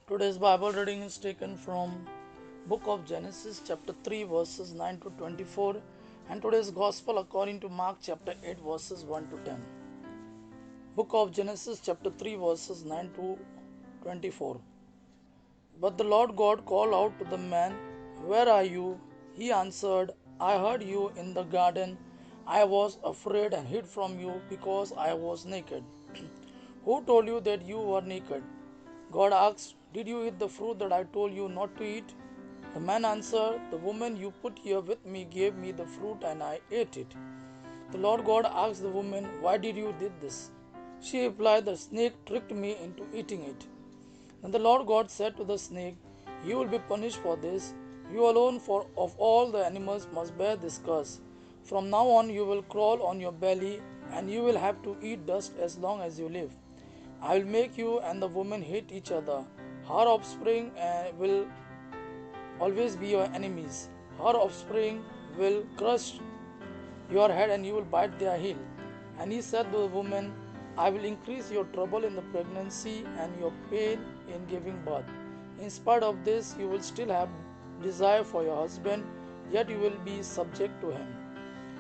Today's Bible reading is taken from Book of Genesis chapter 3 verses 9 to 24 and today's Gospel according to Mark chapter 8 verses 1 to 10. Book of Genesis chapter 3 verses 9 to 24. But the Lord God called out to the man, "Where are you?" He answered, "I heard you in the garden. I was afraid and hid from you because I was naked." "Who told you that you were naked?" God asked. "Did you eat the fruit that I told you not to eat?" The man answered, "The woman you put here with me gave me the fruit and I ate it." The Lord God asked the woman, "Why did you do this?" She replied, "The snake tricked me into eating it." Then the Lord God said to the snake, "You will be punished for this. You alone of all the animals must bear this curse. From now on you will crawl on your belly, and you will have to eat dust as long as you live. I will make you and the woman hate each other. Her offspring will always be your enemies. Her offspring will crush your head and you will bite their heel." And he said to the woman, "I will increase your trouble in the pregnancy and your pain in giving birth. In spite of this, you will still have desire for your husband, yet you will be subject to him."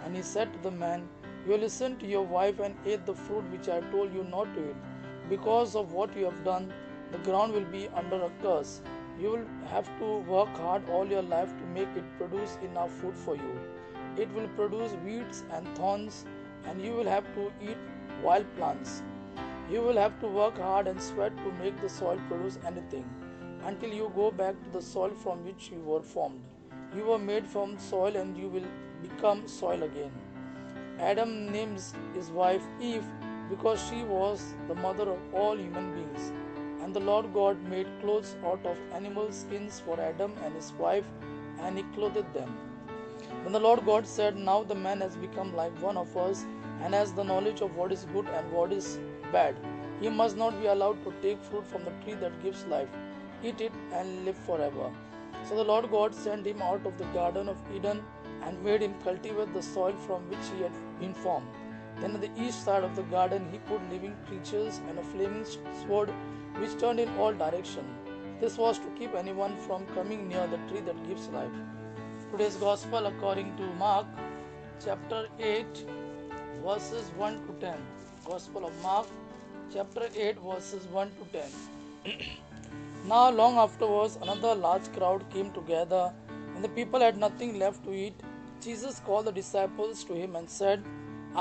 And he said to the man, "You listened to your wife and ate the fruit which I told you not to eat. Because of what you have done, the ground will be under a curse. You will have to work hard all your life to make it produce enough food for you. It will produce weeds and thorns, and you will have to eat wild plants. You will have to work hard and sweat to make the soil produce anything, until you go back to the soil from which you were formed. You were made from soil and you will become soil again." Adam names his wife Eve because she was the mother of all human beings. And the Lord God made clothes out of animal skins for Adam and his wife, and he clothed them. Then the Lord God said, "Now the man has become like one of us and has the knowledge of what is good and what is bad. He must not be allowed to take fruit from the tree that gives life, eat it, and live forever." So the Lord God sent him out of the Garden of Eden and made him cultivate the soil from which he had been formed. Then on the east side of the garden he put living creatures and a flaming sword which turned in all directions. This was to keep anyone from coming near the tree that gives life. Today's Gospel according to Mark chapter 8 verses 1 to 10. Gospel of Mark chapter 8 verses 1 to 10. Now long afterwards another large crowd came together, and the people had nothing left to eat. Jesus called the disciples to him and said,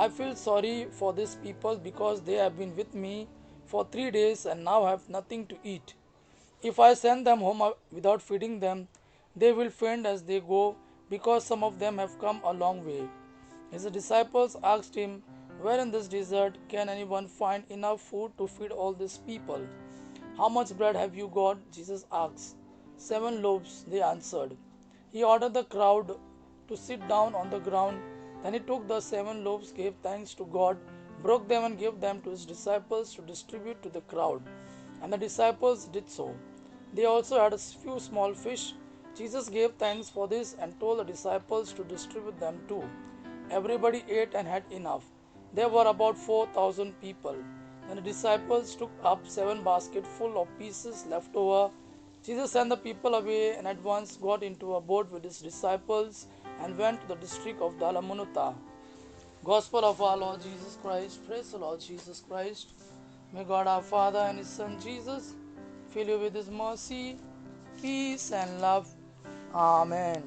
"I feel sorry for these people because they have been with me for 3 days and now have nothing to eat. If I send them home without feeding them, they will faint as they go, because some of them have come a long way." His disciples asked him, "Where in this desert can anyone find enough food to feed all these people?" "How much bread have you got?" Jesus asked. "7 loaves," they answered. He ordered the crowd to sit down on the ground. Then he took the 7 loaves, gave thanks to God, broke them and gave them to his disciples to distribute to the crowd. And the disciples did so. They also had a few small fish. Jesus gave thanks for this and told the disciples to distribute them too. Everybody ate and had enough. There were about 4,000 people. Then the disciples took up 7 baskets full of pieces left over. Jesus sent the people away and at once got into a boat with his disciples and went to the district of Dalmanutha. Gospel of our Lord Jesus Christ. Praise the Lord Jesus Christ. May God our Father and His Son Jesus fill you with His mercy, peace and love. Amen.